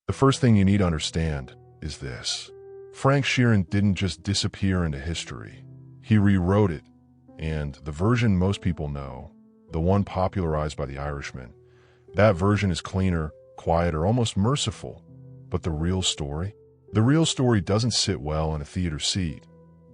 The first thing you need to understand is this. Frank Sheeran didn't just disappear into history. He rewrote it, and the version most people know, the one popularized by the Irishman, that version is cleaner, quieter, almost merciful. But the real story? The real story doesn't sit well in a theater seat.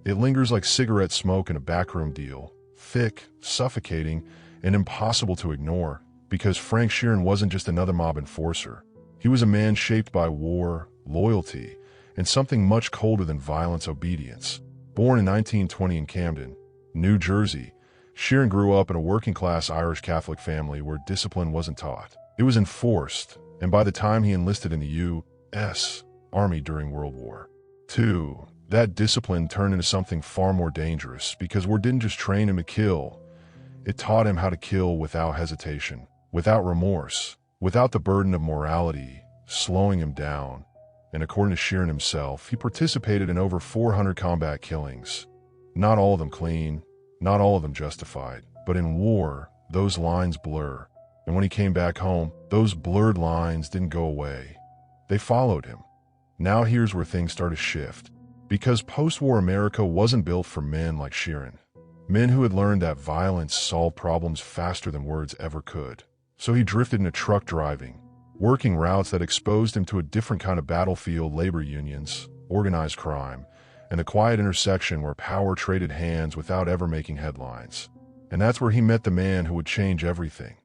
It lingers like cigarette smoke in a backroom deal, thick, suffocating, and impossible to ignore, because Frank Sheeran wasn't just another mob enforcer. He was a man shaped by war, loyalty, and something much colder than violence: obedience. Born in 1920 in Camden, New Jersey, Sheeran grew up in a working-class Irish Catholic family where discipline wasn't taught. It was enforced, and by the time he enlisted in the U.S. Army during World War II, that discipline turned into something far more dangerous, because war didn't just train him to kill, it taught him how to kill without hesitation, without remorse, without the burden of morality slowing him down. And according to Sheeran himself, he participated in over 400 combat killings. Not all of them clean, not all of them justified, but in war, those lines blur. And when he came back home, those blurred lines didn't go away. They followed him. Now here's where things start to shift. Because post-war America wasn't built for men like Sheeran. Men who had learned that violence solved problems faster than words ever could. So he drifted into truck driving, working routes that exposed him to a different kind of battlefield: labor unions, organized crime, and the quiet intersection where power traded hands without ever making headlines. And that's where he met the man who would change everything.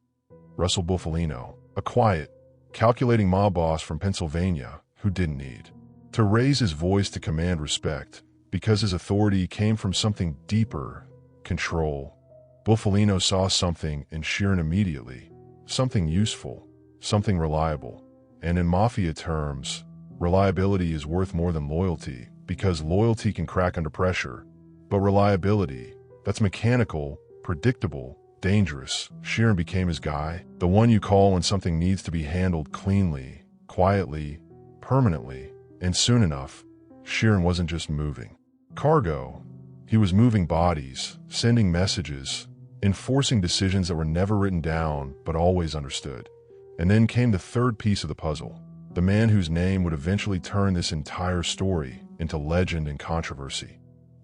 Russell Bufalino, a quiet, calculating mob boss from Pennsylvania who didn't need to raise his voice to command respect, because his authority came from something deeper: control. Bufalino saw something in Sheeran immediately, something useful, something reliable. And in mafia terms, reliability is worth more than loyalty, because loyalty can crack under pressure. But reliability, that's mechanical, predictable, dangerous. Sheeran became his guy, the one you call when something needs to be handled cleanly, quietly, permanently. And soon enough, Sheeran wasn't just moving cargo. He was moving bodies, sending messages, enforcing decisions that were never written down but always understood. And then came the third piece of the puzzle, the man whose name would eventually turn this entire story into legend and controversy.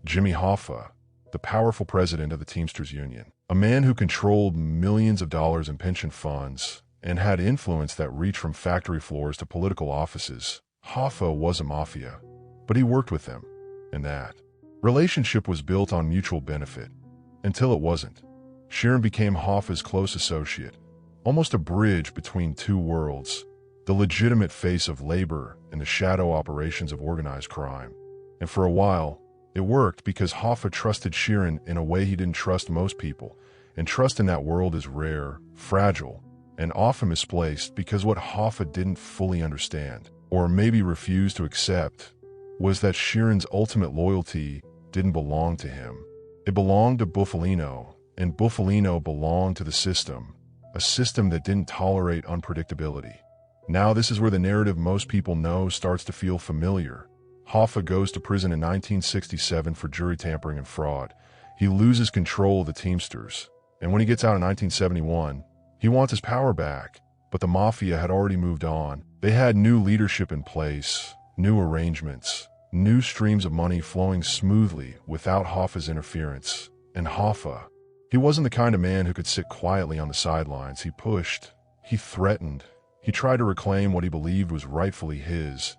Jimmy Hoffa, the powerful president of the Teamsters Union, a man who controlled millions of dollars in pension funds and had influence that reached from factory floors to political offices. Hoffa was a mafia, but he worked with them, and that relationship was built on mutual benefit, until it wasn't. Sheeran became Hoffa's close associate, almost a bridge between two worlds, the legitimate face of labor and the shadow operations of organized crime. And for a while, it worked because Hoffa trusted Sheeran in a way he didn't trust most people, and trust in that world is rare, fragile, and often misplaced, because what Hoffa didn't fully understand, or maybe refused to accept, was that Sheeran's ultimate loyalty didn't belong to him. It belonged to Bufalino, and Bufalino belonged to the system, a system that didn't tolerate unpredictability. Now this is where the narrative most people know starts to feel familiar. Hoffa goes to prison in 1967 for jury tampering and fraud. He loses control of the Teamsters, and when he gets out in 1971, he wants his power back. But the mafia had already moved on. They had new leadership in place, new arrangements, new streams of money flowing smoothly without Hoffa's interference. And Hoffa, he wasn't the kind of man who could sit quietly on the sidelines. He pushed, he threatened, he tried to reclaim what he believed was rightfully his.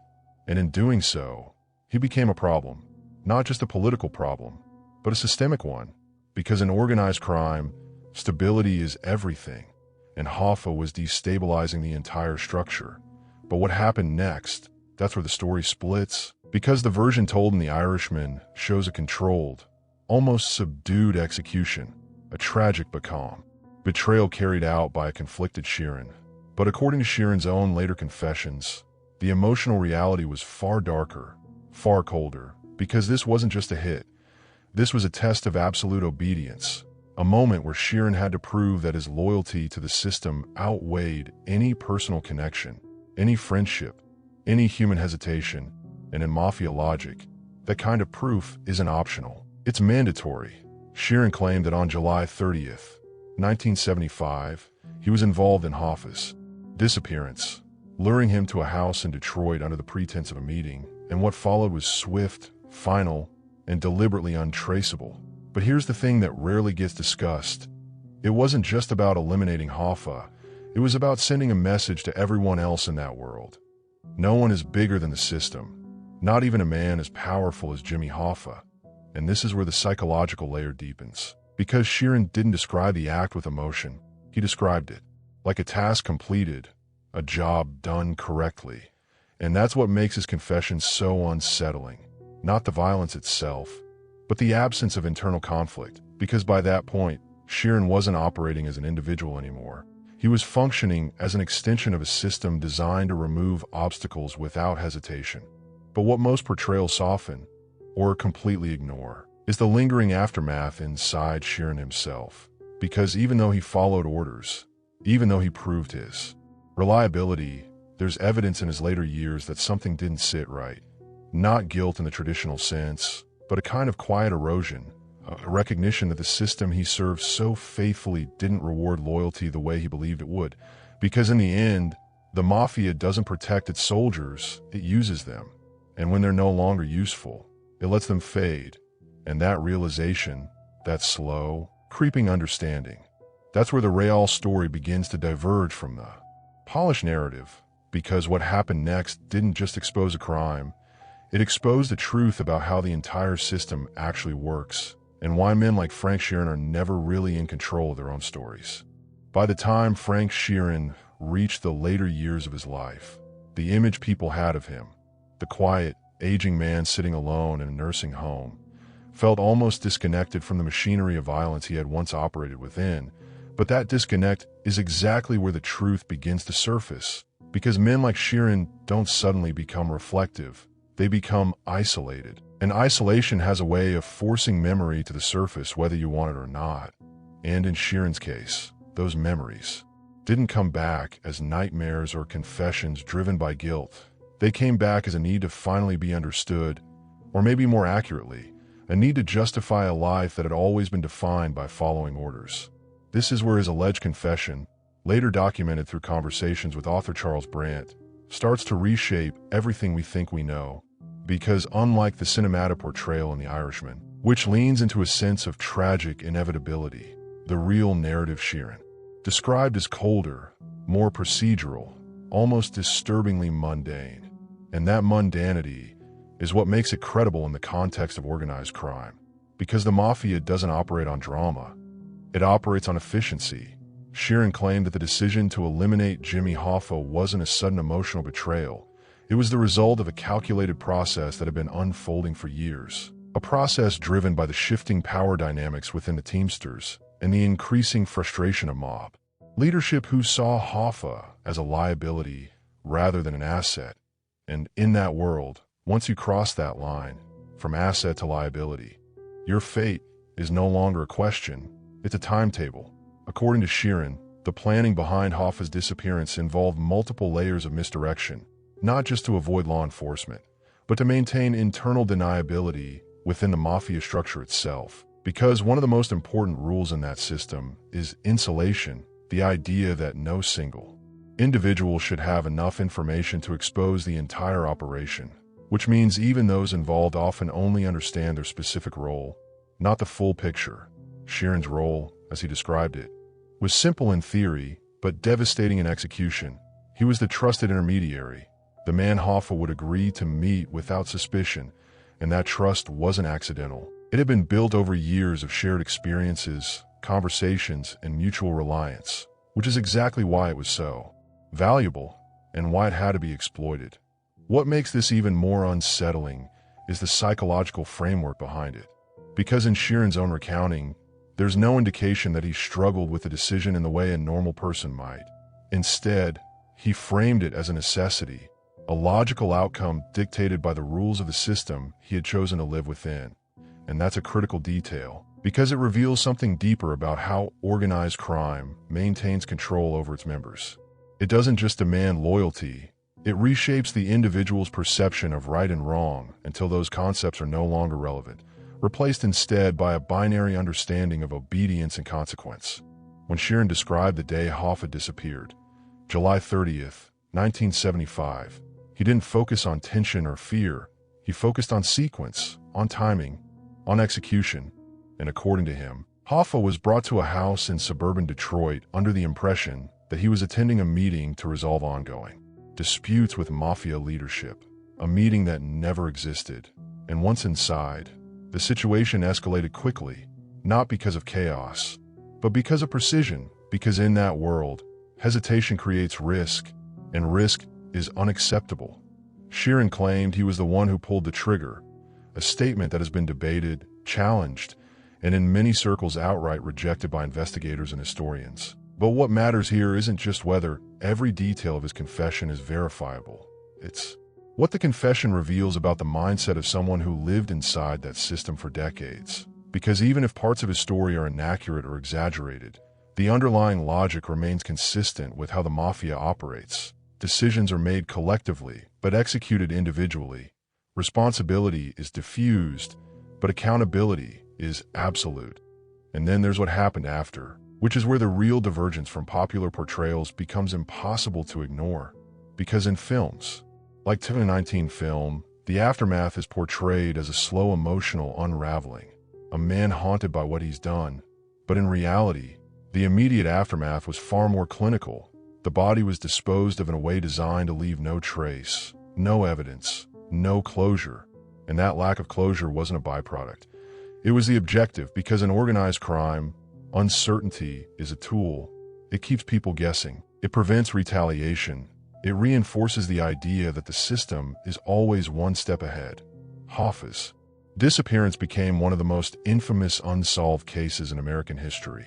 And in doing so, he became a problem. Not just a political problem, but a systemic one. Because in organized crime, stability is everything. And Hoffa was destabilizing the entire structure. But what happened next, that's where the story splits. Because the version told in The Irishman shows a controlled, almost subdued execution, a tragic but calm betrayal carried out by a conflicted Sheeran. But according to Sheeran's own later confessions, the emotional reality was far darker, far colder, because this wasn't just a hit. This was a test of absolute obedience. A moment where Sheeran had to prove that his loyalty to the system outweighed any personal connection, any friendship, any human hesitation. And in mafia logic, that kind of proof isn't optional. It's mandatory. Sheeran claimed that on July 30th, 1975, he was involved in Hoffa's disappearance. luring him to a house in Detroit under the pretense of a meeting, and what followed was swift, final, and deliberately untraceable. But here's the thing that rarely gets discussed. It wasn't just about eliminating Hoffa, it was about sending a message to everyone else in that world. No one is bigger than the system, not even a man as powerful as Jimmy Hoffa. And this is where the psychological layer deepens. Because Sheeran didn't describe the act with emotion, he described it like a task completed, a job done correctly. And that's what makes his confession so unsettling. Not the violence itself, but the absence of internal conflict. Because by that point, Sheeran wasn't operating as an individual anymore. He was functioning as an extension of a system designed to remove obstacles without hesitation. But what most portrayals soften, or completely ignore, is the lingering aftermath inside Sheeran himself. Because even though he followed orders, even though he proved his reliability, there's evidence in his later years that something didn't sit right. Not guilt in the traditional sense, but a kind of quiet erosion, a recognition that the system he served so faithfully didn't reward loyalty the way he believed it would. Because in the end, the mafia doesn't protect its soldiers, it uses them. And when they're no longer useful, it lets them fade. And that realization, that slow, creeping understanding, that's where the real story begins to diverge from the polished narrative. Because what happened next didn't just expose a crime, it exposed the truth about how the entire system actually works, and why men like Frank Sheeran are never really in control of their own stories. By the time Frank Sheeran reached the later years of his life, the image people had of him, the quiet, aging man sitting alone in a nursing home, felt almost disconnected from the machinery of violence he had once operated within. But that disconnect is exactly where the truth begins to surface. Because men like Sheeran don't suddenly become reflective, they become isolated. And isolation has a way of forcing memory to the surface whether you want it or not. And in Sheeran's case, those memories didn't come back as nightmares or confessions driven by guilt. They came back as a need to finally be understood, or maybe more accurately, a need to justify a life that had always been defined by following orders. This is where his alleged confession, later documented through conversations with author Charles Brandt, starts to reshape everything we think we know. Because unlike the cinematic portrayal in The Irishman, which leans into a sense of tragic inevitability, the real narrative Sheeran, described as colder, more procedural, almost disturbingly mundane. And that mundanity is what makes it credible in the context of organized crime. Because the mafia doesn't operate on drama, it operates on efficiency. Sheeran claimed that the decision to eliminate Jimmy Hoffa wasn't a sudden emotional betrayal. It was the result of a calculated process that had been unfolding for years. A process driven by the shifting power dynamics within the Teamsters and the increasing frustration of mob leadership who saw Hoffa as a liability rather than an asset. And in that world, once you cross that line, from asset to liability, your fate is no longer a question, it's a timetable. According to Sheeran, the planning behind Hoffa's disappearance involved multiple layers of misdirection, not just to avoid law enforcement, but to maintain internal deniability within the mafia structure itself. Because one of the most important rules in that system is insulation, the idea that no single individual should have enough information to expose the entire operation, which means even those involved often only understand their specific role, not the full picture. Sheeran's role, as he described it, was simple in theory, but devastating in execution. He was the trusted intermediary, the man Hoffa would agree to meet without suspicion, and that trust wasn't accidental. It had been built over years of shared experiences, conversations, and mutual reliance, which is exactly why it was so valuable and why it had to be exploited. What makes this even more unsettling is the psychological framework behind it. Because in Sheeran's own recounting, there's no indication that he struggled with the decision in the way a normal person might. Instead, he framed it as a necessity, a logical outcome dictated by the rules of the system he had chosen to live within. And that's a critical detail, because it reveals something deeper about how organized crime maintains control over its members. It doesn't just demand loyalty, it reshapes the individual's perception of right and wrong until those concepts are no longer relevant, replaced instead by a binary understanding of obedience and consequence. When Sheeran described the day Hoffa disappeared, July 30th, 1975. He didn't focus on tension or fear. He focused on sequence, on timing, on execution. And according to him, Hoffa was brought to a house in suburban Detroit under the impression that he was attending a meeting to resolve ongoing disputes with mafia leadership, a meeting that never existed. And once inside, the situation escalated quickly, not because of chaos, but because of precision, because in that world, hesitation creates risk, and risk is unacceptable. Sheeran claimed he was the one who pulled the trigger, a statement that has been debated, challenged, and in many circles outright rejected by investigators and historians. But what matters here isn't just whether every detail of his confession is verifiable. It's what the confession reveals about the mindset of someone who lived inside that system for decades. Because even if parts of his story are inaccurate or exaggerated, the underlying logic remains consistent with how the mafia operates. Decisions are made collectively, but executed individually. Responsibility is diffused, but accountability is absolute. And then there's what happened after, which is where the real divergence from popular portrayals becomes impossible to ignore. Because in films, like 2019 film, the aftermath is portrayed as a slow emotional unraveling, a man haunted by what he's done. But in reality, the immediate aftermath was far more clinical. The body was disposed of in a way designed to leave no trace, no evidence, no closure. And that lack of closure wasn't a byproduct. It was the objective, because in organized crime, uncertainty is a tool. It keeps people guessing. It prevents retaliation. It reinforces the idea that the system is always one step ahead. Hoffa's disappearance became one of the most infamous unsolved cases in American history.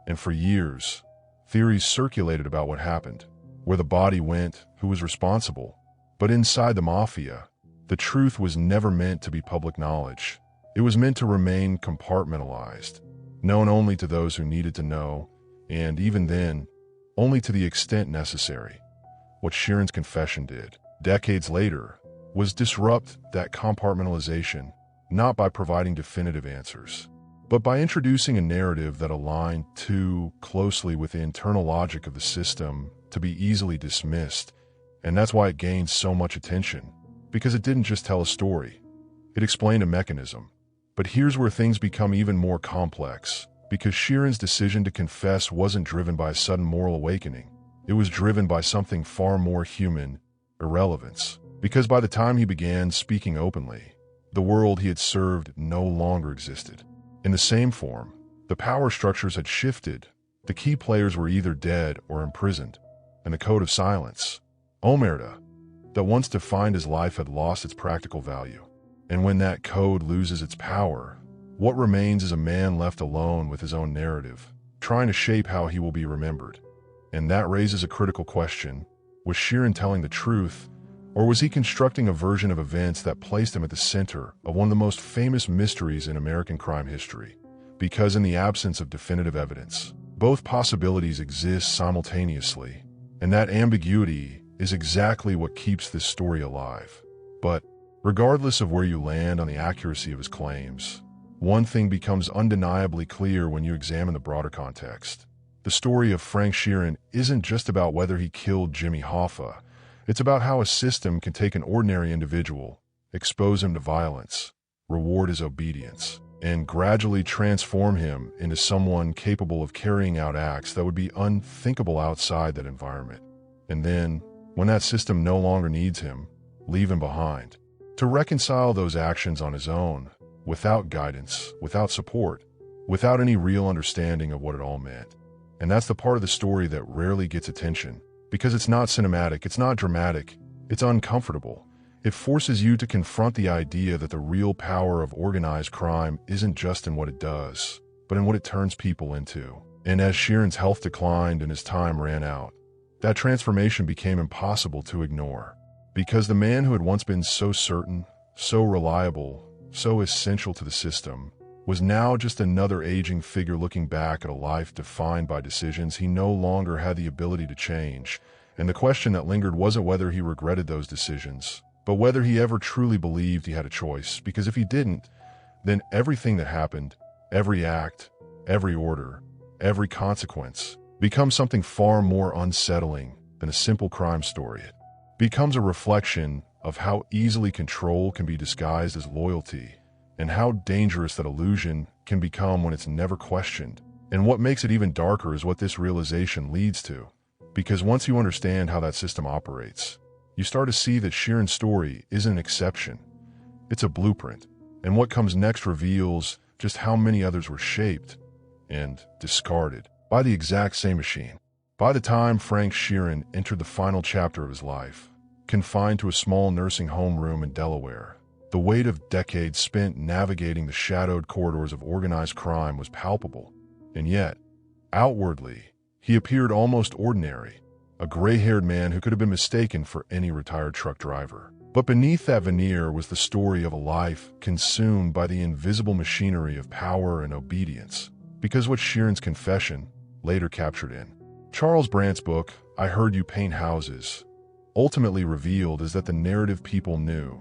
And for years, theories circulated about what happened, where the body went, who was responsible. But inside the mafia, the truth was never meant to be public knowledge. It was meant to remain compartmentalized, known only to those who needed to know, and even then, only to the extent necessary. What Sheeran's confession did, decades later, was disrupt that compartmentalization, not by providing definitive answers, but by introducing a narrative that aligned too closely with the internal logic of the system to be easily dismissed. And that's why it gained so much attention, because it didn't just tell a story, it explained a mechanism. But here's where things become even more complex, because Sheeran's decision to confess wasn't driven by a sudden moral awakening. It was driven by something far more human, irrelevance. Because by the time he began speaking openly, the world he had served no longer existed. In the same form, the power structures had shifted. The key players were either dead or imprisoned, and the code of silence, omerta, that once defined his life had lost its practical value. And when that code loses its power, what remains is a man left alone with his own narrative, trying to shape how he will be remembered. And that raises a critical question. Was Sheeran telling the truth, or was he constructing a version of events that placed him at the center of one of the most famous mysteries in American crime history? Because in the absence of definitive evidence, both possibilities exist simultaneously, and that ambiguity is exactly what keeps this story alive. But regardless of where you land on the accuracy of his claims, one thing becomes undeniably clear when you examine the broader context. The story of Frank Sheeran isn't just about whether he killed Jimmy Hoffa. It's about how a system can take an ordinary individual, expose him to violence, reward his obedience, and gradually transform him into someone capable of carrying out acts that would be unthinkable outside that environment. And then, when that system no longer needs him, leave him behind, to reconcile those actions on his own, without guidance, without support, without any real understanding of what it all meant. And that's the part of the story that rarely gets attention, because it's not cinematic, it's not dramatic, it's uncomfortable. It forces you to confront the idea that the real power of organized crime isn't just in what it does, but in what it turns people into. And as Sheeran's health declined and his time ran out, that transformation became impossible to ignore. Because the man who had once been so certain, so reliable, so essential to the system, was now just another aging figure looking back at a life defined by decisions he no longer had the ability to change. And the question that lingered wasn't whether he regretted those decisions, but whether he ever truly believed he had a choice. Because if he didn't, then everything that happened, every act, every order, every consequence, becomes something far more unsettling than a simple crime story. It becomes a reflection of how easily control can be disguised as loyalty, and how dangerous that illusion can become when it's never questioned. And what makes it even darker is what this realization leads to. Because once you understand how that system operates, you start to see that Sheeran's story isn't an exception. It's a blueprint. And what comes next reveals just how many others were shaped and discarded by the exact same machine. By the time Frank Sheeran entered the final chapter of his life, confined to a small nursing home room in Delaware, the weight of decades spent navigating the shadowed corridors of organized crime was palpable. And yet, outwardly, he appeared almost ordinary, a gray-haired man who could have been mistaken for any retired truck driver. But beneath that veneer was the story of a life consumed by the invisible machinery of power and obedience. Because what Sheeran's confession, later captured in Charles Brandt's book, I Heard You Paint Houses, ultimately revealed is that the narrative people knew,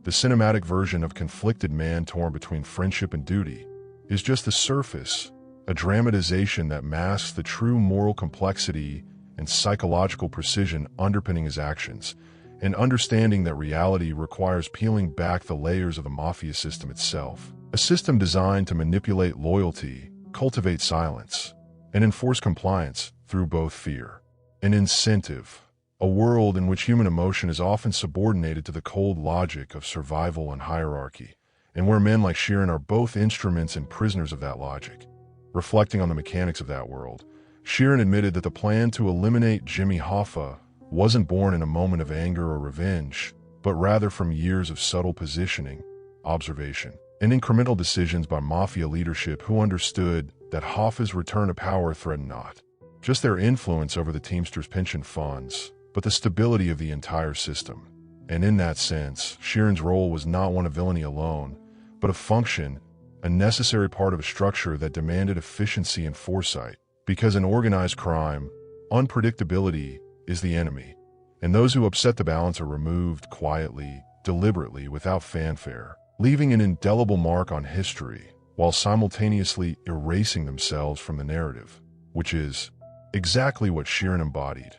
the cinematic version of conflicted man torn between friendship and duty, is just the surface, a dramatization that masks the true moral complexity and psychological precision underpinning his actions, and understanding that reality requires peeling back the layers of the mafia system itself, a system designed to manipulate loyalty, cultivate silence, and enforce compliance through both fear and incentive, a world in which human emotion is often subordinated to the cold logic of survival and hierarchy, and where men like Sheeran are both instruments and prisoners of that logic. Reflecting on the mechanics of that world, Sheeran admitted that the plan to eliminate Jimmy Hoffa wasn't born in a moment of anger or revenge, but rather from years of subtle positioning, observation, and incremental decisions by mafia leadership who understood that Hoffa's return to power threatened not just their influence over the Teamsters' pension funds, but the stability of the entire system. And in that sense, Sheeran's role was not one of villainy alone, but a function, a necessary part of a structure that demanded efficiency and foresight. Because in organized crime, unpredictability is the enemy, and those who upset the balance are removed quietly, deliberately, without fanfare, leaving an indelible mark on history, while simultaneously erasing themselves from the narrative, which is exactly what Sheeran embodied.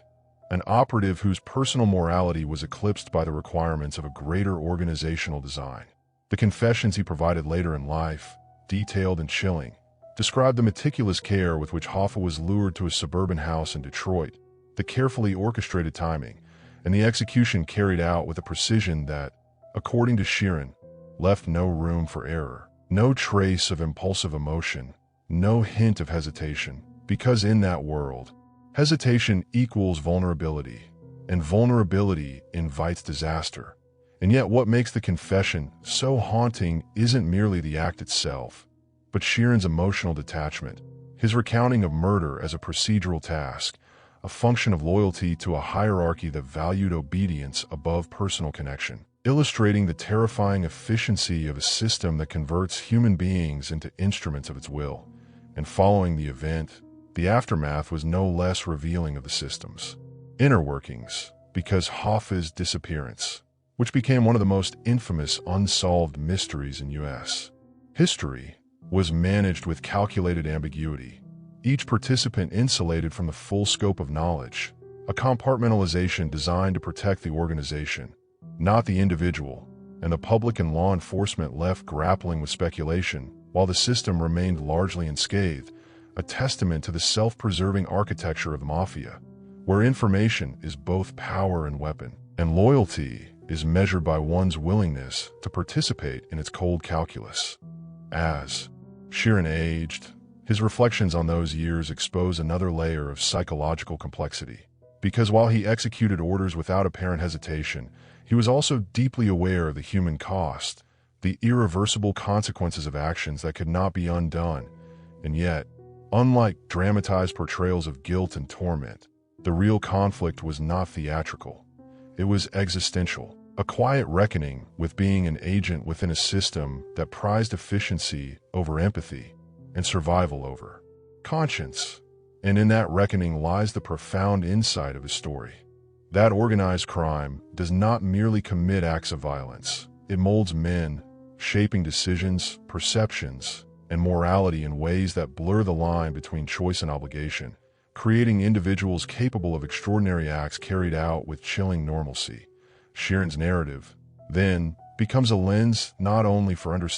An operative whose personal morality was eclipsed by the requirements of a greater organizational design. The confessions he provided later in life, detailed and chilling, described the meticulous care with which Hoffa was lured to a suburban house in Detroit, the carefully orchestrated timing, and the execution carried out with a precision that, according to Sheeran, left no room for error, no trace of impulsive emotion, no hint of hesitation, because in that world, hesitation equals vulnerability, and vulnerability invites disaster. And yet what makes the confession so haunting isn't merely the act itself, but Sheeran's emotional detachment, his recounting of murder as a procedural task, a function of loyalty to a hierarchy that valued obedience above personal connection, illustrating the terrifying efficiency of a system that converts human beings into instruments of its will. And following the event, the aftermath was no less revealing of the system's inner workings, because Hoffa's disappearance, which became one of the most infamous unsolved mysteries in U.S. history, was managed with calculated ambiguity, each participant insulated from the full scope of knowledge, a compartmentalization designed to protect the organization, not the individual, and the public and law enforcement left grappling with speculation, while the system remained largely unscathed, a testament to the self-preserving architecture of the mafia, where information is both power and weapon, and loyalty is measured by one's willingness to participate in its cold calculus. As Sheeran aged, his reflections on those years expose another layer of psychological complexity. Because while he executed orders without apparent hesitation, he was also deeply aware of the human cost, the irreversible consequences of actions that could not be undone. And yet, unlike dramatized portrayals of guilt and torment, the real conflict was not theatrical. It was existential. A quiet reckoning with being an agent within a system that prized efficiency over empathy and survival over conscience. And in that reckoning lies the profound insight of his story. That organized crime does not merely commit acts of violence. It molds men, shaping decisions, perceptions, and morality in ways that blur the line between choice and obligation, creating individuals capable of extraordinary acts carried out with chilling normalcy. Sheeran's narrative, then, becomes a lens not only for understanding